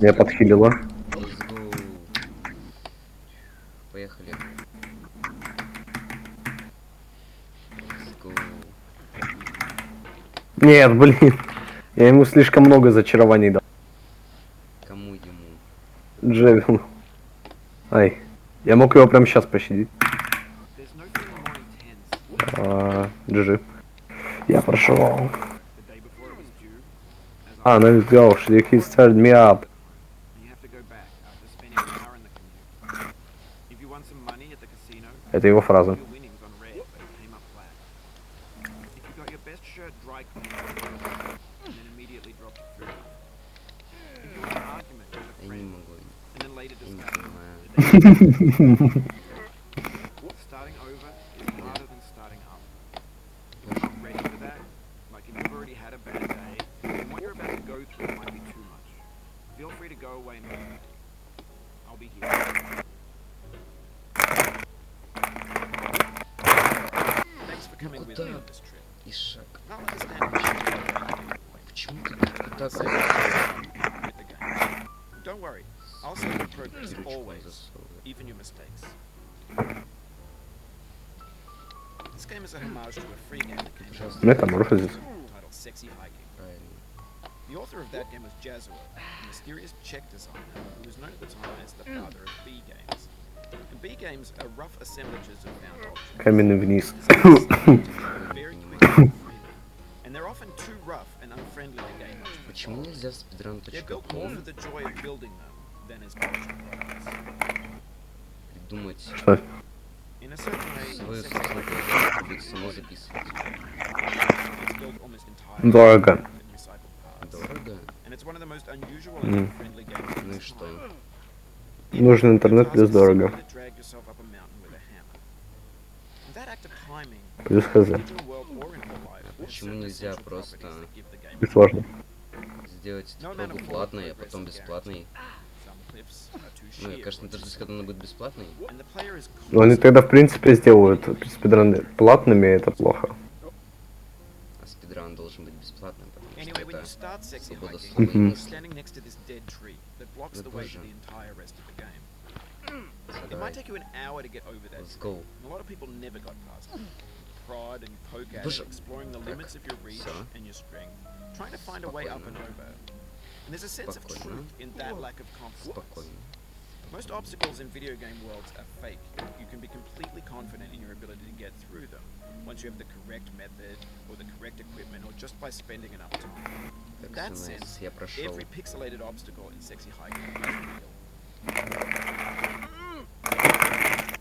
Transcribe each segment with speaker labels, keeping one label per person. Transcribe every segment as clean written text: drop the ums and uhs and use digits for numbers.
Speaker 1: Меня подхилило.
Speaker 2: Let's go. Поехали. Let's go.
Speaker 1: Нет, блин. Я ему слишком много зачарований дал.
Speaker 2: Кому ему?
Speaker 1: Джевину. Ай. Я мог его прямо сейчас пощадить. GG. Я прошел. А, ну сделал, что he started me up. Это его фраза.
Speaker 2: Я не могу. Я не понимаю. Куда? Ишак. Почему ты так
Speaker 3: Don't worry, I'll save your progress always, even your mistakes. This game is a homage to a free game that came out
Speaker 1: Метаморфозис.
Speaker 3: titled Sexy Hiking.
Speaker 2: правильно?
Speaker 3: The author of that game was Jazuo, a mysterious Czech designer who was known at the time as the father of B games. And B games are rough assemblages of found objects.
Speaker 1: Каменный вниз.
Speaker 3: Very quickly, and they're often too rough and unfriendly to game much.
Speaker 2: Почему нельзя в
Speaker 3: They're built more for
Speaker 2: speedrun.com
Speaker 3: the joy of building them than as polished products.
Speaker 2: придумать
Speaker 1: Что?
Speaker 3: In a certain way,
Speaker 2: свою
Speaker 3: Sexy
Speaker 2: собственную
Speaker 3: Hiking
Speaker 2: программу, чтобы само записывать?
Speaker 3: is built almost entirely
Speaker 1: Дорого.
Speaker 3: in recycled parts.
Speaker 2: Дорого?
Speaker 3: And it's one of the most unusual and unfriendly games of
Speaker 2: Ну и
Speaker 3: its
Speaker 2: что?
Speaker 3: time.
Speaker 1: Нужен интернет
Speaker 3: Your task
Speaker 1: плюс
Speaker 3: is
Speaker 1: дорого.
Speaker 3: simply to drag yourself up a mountain with a hammer. And that act of climbing,
Speaker 1: Плюс
Speaker 3: in
Speaker 1: хз.
Speaker 3: the digital world or in real life, has
Speaker 2: Почему
Speaker 3: certain
Speaker 2: нельзя
Speaker 3: essential
Speaker 2: просто
Speaker 3: properties that give the game
Speaker 1: И сложно.
Speaker 2: сделать
Speaker 3: No
Speaker 2: эту
Speaker 3: amount
Speaker 2: прогу
Speaker 3: of forward
Speaker 2: платной, а
Speaker 3: progress
Speaker 2: потом
Speaker 3: is
Speaker 2: бесплатной?
Speaker 3: Some cliffs are too
Speaker 2: Ну, я,
Speaker 3: sheer
Speaker 2: конечно,
Speaker 3: or too
Speaker 2: дождусь,
Speaker 3: steep,
Speaker 2: когда она будет бесплатной.
Speaker 3: and the player is
Speaker 1: Но они тогда, в принципе, сделают спидраны платными, и это плохо.
Speaker 2: А спидран должен быть бесплатным, потому что
Speaker 3: Anyway, when you
Speaker 2: это
Speaker 3: start sexy
Speaker 2: свобода
Speaker 3: hiking,
Speaker 2: слова и
Speaker 3: you're
Speaker 2: мысли.
Speaker 3: standing next to this dead tree that blocks
Speaker 2: Да
Speaker 3: the way to
Speaker 2: боже.
Speaker 3: the entire rest of the game.
Speaker 2: Всё,
Speaker 3: It
Speaker 2: давай.
Speaker 3: might take you an hour to get over that
Speaker 2: Let's
Speaker 3: tree,
Speaker 2: go.
Speaker 3: and a lot of people never got past it. Prod and you poke at
Speaker 2: Боже.
Speaker 3: it, exploring the
Speaker 2: Так,
Speaker 3: limits of your reach
Speaker 2: всё.
Speaker 3: and your strength, trying to find a way up and
Speaker 2: Спокойно.
Speaker 3: over. And there's a sense of
Speaker 2: Спокойно.
Speaker 3: truth in that lack of compromise.
Speaker 2: Спокойно.
Speaker 3: Most obstacles in video game worlds are fake. You can be completely confident in your ability to get through them once you have the correct method or the correct equipment or just by spending enough time. In that
Speaker 2: всё,
Speaker 3: sense,
Speaker 2: nice. Я прошел.
Speaker 3: every pixelated obstacle in Sexy Hiking is real.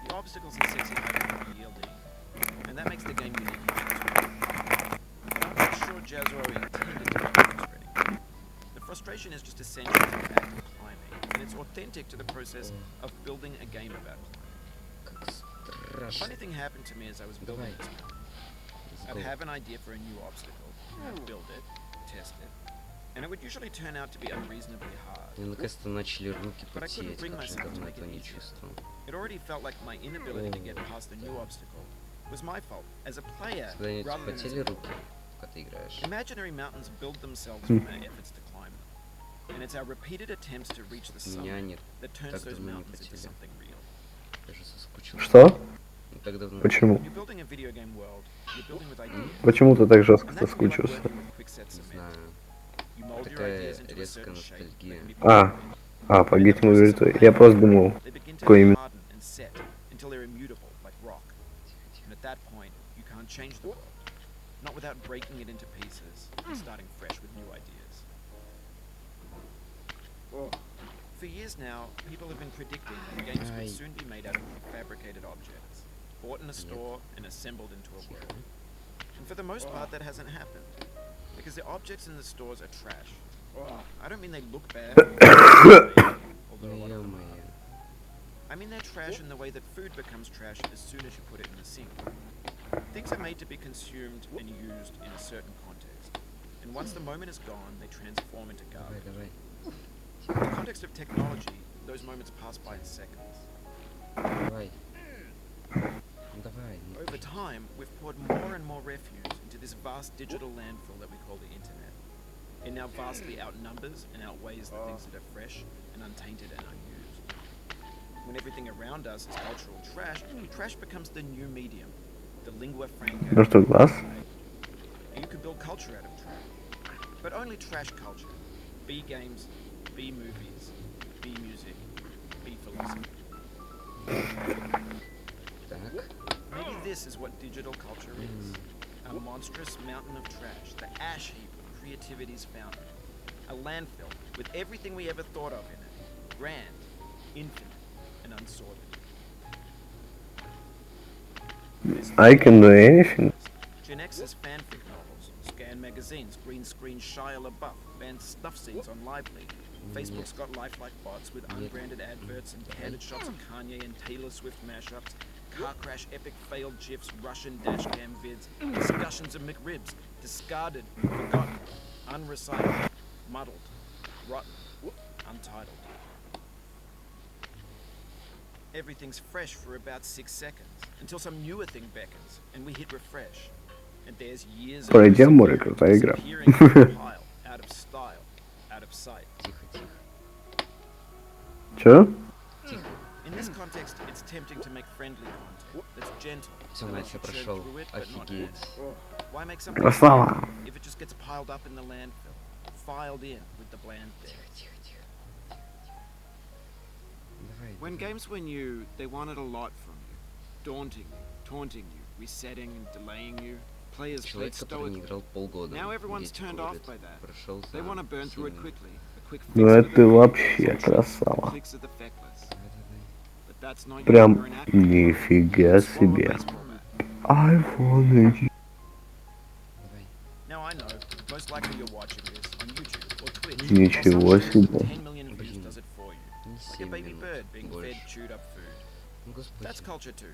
Speaker 3: The obstacles in Sexy Hiking are yielding, and that makes the game unique. I'm not sure Jazuo intended to be frustrating. The frustration is just essential to the act of climbing, and it's authentic to the process of building a game about climbing.
Speaker 2: Как
Speaker 3: A
Speaker 2: страшно.
Speaker 3: funny thing happened to me as I was building
Speaker 2: Давай.
Speaker 3: this game.
Speaker 2: Let's
Speaker 3: I'd
Speaker 2: go.
Speaker 3: have an idea for a new obstacle, I'd build it, test it, and it would usually turn out to be unreasonably hard.
Speaker 2: Мне наконец-то начали руки
Speaker 3: But I couldn't
Speaker 2: потеть,
Speaker 3: bring
Speaker 2: как же
Speaker 3: myself to
Speaker 2: давно
Speaker 3: make
Speaker 2: этого
Speaker 3: it
Speaker 2: не
Speaker 3: easier.
Speaker 2: чувствовал.
Speaker 3: It already felt like my inability to get past the new obstacle was my fault as a player
Speaker 2: Когда-нибудь
Speaker 3: rather than as
Speaker 2: потели
Speaker 3: a
Speaker 2: руки, когда ты играешь?
Speaker 3: Imaginary mountains build themselves from our efforts to climb them. And it's our repeated attempts to reach the
Speaker 2: У меня
Speaker 3: summit
Speaker 2: они
Speaker 3: that turns
Speaker 2: так
Speaker 3: those
Speaker 2: давно не
Speaker 3: mountains into
Speaker 2: потели.
Speaker 3: something real.
Speaker 2: Даже соскучился.
Speaker 1: Что?
Speaker 2: Не так давно.
Speaker 1: Почему?
Speaker 3: When you're building a video game world, you're building with ideas.
Speaker 1: Почему ты так жестко
Speaker 3: And that can be like
Speaker 1: соскучился?
Speaker 3: working with quick set
Speaker 2: Не
Speaker 3: cement.
Speaker 2: знаю.
Speaker 3: You mold your
Speaker 2: Такая
Speaker 3: ideas into a
Speaker 2: резкая
Speaker 3: certain shape that
Speaker 2: ностальгия.
Speaker 3: can be
Speaker 1: А,
Speaker 3: programmed.
Speaker 1: по
Speaker 3: And in the
Speaker 1: гитму
Speaker 3: process of
Speaker 1: вирту. Я просто думал,
Speaker 3: they begin to
Speaker 1: какой именно.
Speaker 3: harden and set until they're immutable, like rock. And at that point, you can't change the world. Not without breaking it into pieces and starting fresh with new ideas. For years now, people have been predicting that games would soon be made out of prefabricated objects, bought in a store and assembled into a world. And for the most part, that hasn't happened, because the objects in the stores are trash. I don't mean they look bad, although a lot of them are.
Speaker 2: Ё-моё.
Speaker 3: I mean they're trash in the way that food becomes trash as soon as you put it in the sink. Things are made to be consumed and used in a certain context. And once the moment is gone, they transform into
Speaker 2: Давай,
Speaker 3: garbage.
Speaker 2: давай.
Speaker 3: In the context of technology, those moments pass by in seconds.
Speaker 2: Давай. Ну давай. Ну,
Speaker 3: Over time, we've poured more and more refuse into this vast digital landfill that we call the internet. It now vastly outnumbers and outweighs the things that are fresh and untainted and unused. When everything around us is cultural trash, trash becomes the new medium, the lingua franca.
Speaker 1: Просто глаз.
Speaker 3: You could build culture out of trash, but only trash culture. B games, B movies, B music, B philosophy. Maybe this is what digital culture is. A monstrous mountain of trash, the ash heap of creativity's fountain. A landfill with everything we ever thought of in it. Grand, infinite, and unsorted.
Speaker 1: I can do anything.
Speaker 3: Gen X's fanfic novels, scan magazines, green screen Shia LaBeouf, banned snuff scenes on Lively. Facebook's got lifelike bots with unbranded adverts and candid shots of Kanye and Taylor Swift mashups, car crash epic failed GIFs, Russian dashcam vids, discussions of McRibs, discarded, forgotten, unrecycled, muddled, rotten, untitled. Everything's fresh for about 6 seconds, until some newer thing beckons, and we hit refresh. And there's years of
Speaker 1: Пройдем, море, крутая игра.
Speaker 3: disappearing out of pile, out of style, out of sight.
Speaker 1: Чё?
Speaker 3: In this context, it's tempting to make friendly content that's gentle,
Speaker 2: Всё,
Speaker 3: that
Speaker 2: Настя,
Speaker 3: lets you
Speaker 2: прошел.
Speaker 3: chug through it, but not
Speaker 2: Офигеть.
Speaker 3: add. Why make something
Speaker 1: Красава.
Speaker 3: if it just gets piled up in the landfill, filed in with the bland things? When games were new, they wanted a lot from you. Daunting you, taunting you, resetting and delaying you. Players played
Speaker 2: Человек, который не
Speaker 3: stoically.
Speaker 2: играл полгода.
Speaker 3: Now everyone's
Speaker 2: дети
Speaker 3: turned off
Speaker 2: ходят,
Speaker 3: by that.
Speaker 2: прошел
Speaker 3: They
Speaker 2: за
Speaker 3: want to burn through it
Speaker 2: 7
Speaker 3: quickly. A quick fix
Speaker 1: Ну
Speaker 3: for
Speaker 1: это
Speaker 3: the
Speaker 1: вообще
Speaker 3: feckless,
Speaker 1: красава.
Speaker 3: clicks of the feckless. But that's not
Speaker 1: Прям
Speaker 3: you're an actor.
Speaker 1: нифига
Speaker 3: Swallow a
Speaker 1: себе.
Speaker 3: baseball bat.
Speaker 1: iPhone.
Speaker 2: Давай.
Speaker 3: Now I know, most likely you're watching this on YouTube or Twitch.
Speaker 1: Ничего
Speaker 3: Or some shit with
Speaker 1: себе.
Speaker 3: 10 million views does it for you.
Speaker 2: Не
Speaker 3: Like a
Speaker 2: 7
Speaker 3: baby
Speaker 2: минут,
Speaker 3: bird being
Speaker 2: больше.
Speaker 3: fed chewed up food.
Speaker 2: Ну, Господи.
Speaker 3: That's culture too.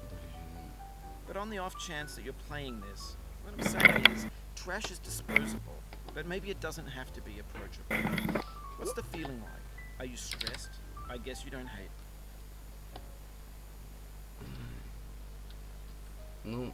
Speaker 2: Блин.
Speaker 3: But on the off chance that you're playing this, what I'm saying is, trash is disposable, but maybe it doesn't have to be approachable. What's the feeling like? Are you stressed? I guess you don't hate.
Speaker 2: Ну,